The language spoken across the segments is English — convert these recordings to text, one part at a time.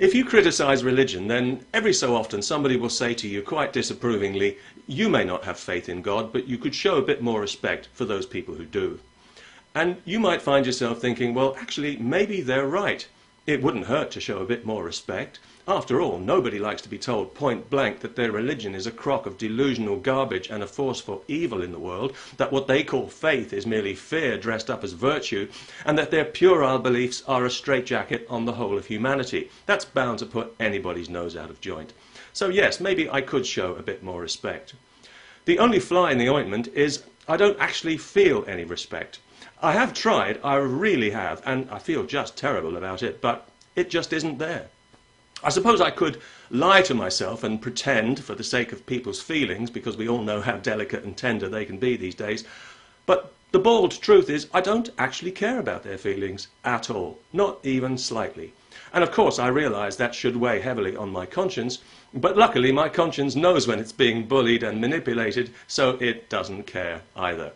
If you criticize religion, then every so often somebody will say to you quite disapprovingly, you may not have faith in God, but you could show a bit more respect for those people who do. And you might find yourself thinking, well, actually, maybe they're right. It wouldn't hurt to show a bit more respect. After all, nobody likes to be told point blank that their religion is a crock of delusional garbage and a force for evil in the world, that what they call faith is merely fear dressed up as virtue, and that their puerile beliefs are a straitjacket on the whole of humanity. That's bound to put anybody's nose out of joint. So yes, maybe I could show a bit more respect. The only fly in the ointment is I don't actually feel any respect. I have tried, I really have, and I feel just terrible about it, but it just isn't there. I suppose I could lie to myself and pretend, for the sake of people's feelings, because we all know how delicate and tender they can be these days, but the bald truth is I don't actually care about their feelings at all, not even slightly. And of course I realise that should weigh heavily on my conscience, but luckily my conscience knows when it's being bullied and manipulated, so it doesn't care either.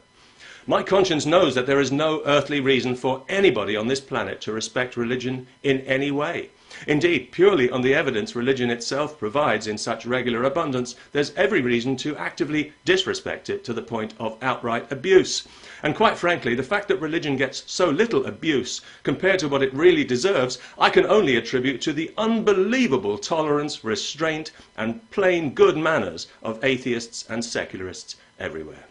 My conscience knows that there is no earthly reason for anybody on this planet to respect religion in any way. Indeed, purely on the evidence religion itself provides in such regular abundance, there's every reason to actively disrespect it to the point of outright abuse. And quite frankly, the fact that religion gets so little abuse compared to what it really deserves, I can only attribute to the unbelievable tolerance, restraint, and plain good manners of atheists and secularists everywhere.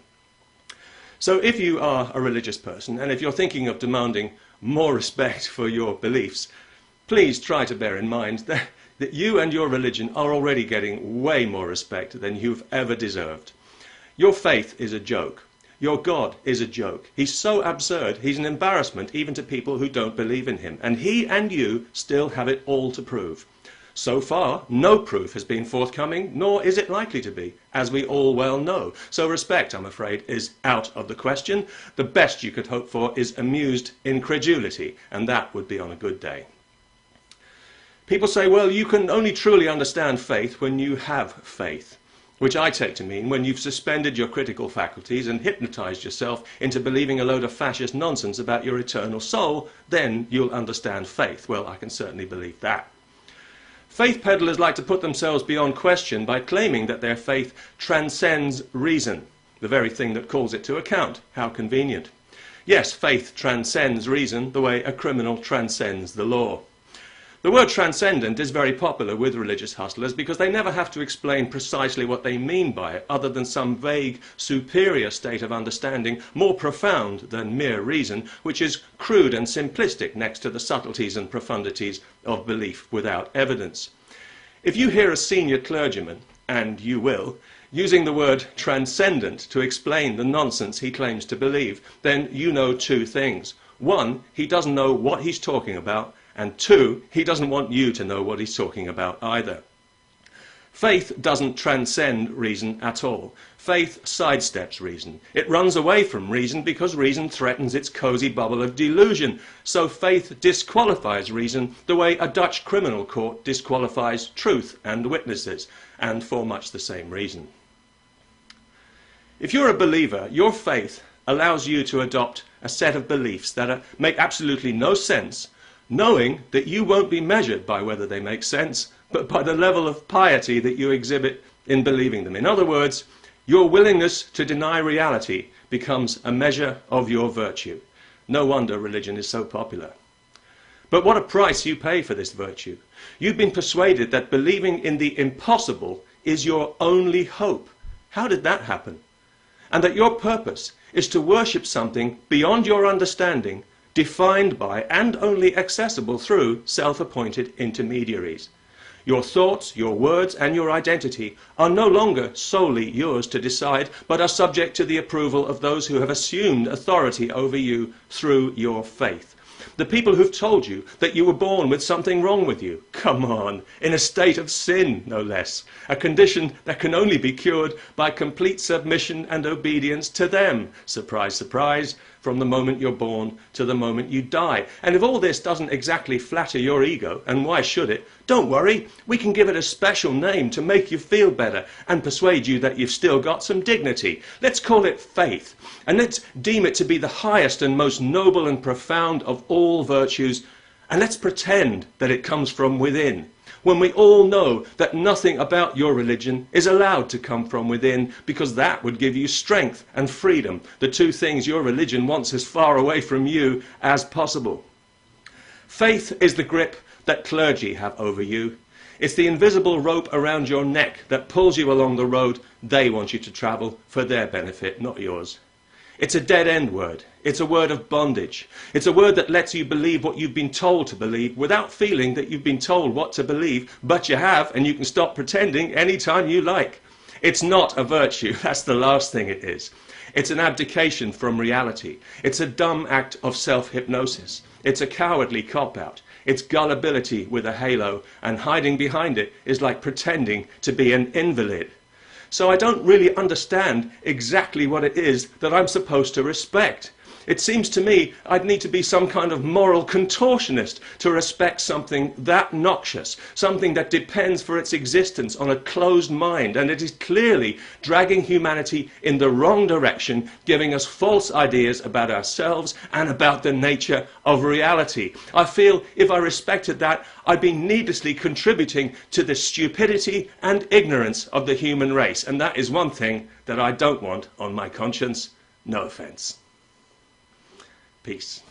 So if you are a religious person, and if you're thinking of demanding more respect for your beliefs, please try to bear in mind that you and your religion are already getting way more respect than you've ever deserved. Your faith is a joke. Your God is a joke. He's so absurd, he's an embarrassment even to people who don't believe in him. And he and you still have it all to prove. So far, no proof has been forthcoming, nor is it likely to be, as we all well know. So respect, I'm afraid, is out of the question. The best you could hope for is amused incredulity, and that would be on a good day. People say, well, you can only truly understand faith when you have faith, which I take to mean when you've suspended your critical faculties and hypnotized yourself into believing a load of fascist nonsense about your eternal soul, then you'll understand faith. Well, I can certainly believe that. Faith peddlers like to put themselves beyond question by claiming that their faith transcends reason, the very thing that calls it to account. How convenient. Yes, faith transcends reason the way a criminal transcends the law. The word transcendent is very popular with religious hustlers because they never have to explain precisely what they mean by it, other than some vague, superior state of understanding, more profound than mere reason, which is crude and simplistic next to the subtleties and profundities of belief without evidence. If you hear a senior clergyman, and you will, using the word transcendent to explain the nonsense he claims to believe, then you know two things. One, he doesn't know what he's talking about, and two, he doesn't want you to know what he's talking about either. Faith doesn't transcend reason at all. Faith sidesteps reason. It runs away from reason because reason threatens its cosy bubble of delusion. So faith disqualifies reason the way a Dutch criminal court disqualifies truth and witnesses, and for much the same reason. If you're a believer, your faith allows you to adopt a set of beliefs that make absolutely no sense, knowing that you won't be measured by whether they make sense, but by the level of piety that you exhibit in believing them. In other words, your willingness to deny reality becomes a measure of your virtue. No wonder religion is so popular. But what a price you pay for this virtue. You've been persuaded that believing in the impossible is your only hope. How did that happen? And that your purpose is to worship something beyond your understanding, defined by and only accessible through self-appointed intermediaries. Your thoughts, your words, and your identity are no longer solely yours to decide, but are subject to the approval of those who have assumed authority over you through your faith. The people who've told you that you were born with something wrong with you. Come on, in a state of sin, no less. A condition that can only be cured by complete submission and obedience to them. Surprise, surprise, from the moment you're born to the moment you die. And if all this doesn't exactly flatter your ego, and why should it, don't worry, we can give it a special name to make you feel better and persuade you that you've still got some dignity. Let's call it faith, and let's deem it to be the highest and most noble and profound of all virtues, and let's pretend that it comes from within. when we all know that nothing about your religion is allowed to come from within, because that would give you strength and freedom, the two things your religion wants as far away from you as possible. Faith is the grip that clergy have over you. It's the invisible rope around your neck that pulls you along the road they want you to travel for their benefit, not yours. It's a dead-end word. It's a word of bondage. It's a word that lets you believe what you've been told to believe without feeling that you've been told what to believe, but you have, and you can stop pretending anytime you like. It's not a virtue. That's the last thing it is. It's an abdication from reality. It's a dumb act of self-hypnosis. It's a cowardly cop-out. It's gullibility with a halo, and hiding behind it is like pretending to be an invalid. So I don't really understand exactly what it is that I'm supposed to respect. It seems to me I'd need to be some kind of moral contortionist to respect something that noxious, something that depends for its existence on a closed mind, and it is clearly dragging humanity in the wrong direction, giving us false ideas about ourselves and about the nature of reality. I feel if I respected that, I'd be needlessly contributing to the stupidity and ignorance of the human race, and that is one thing that I don't want on my conscience. No offense. Peace.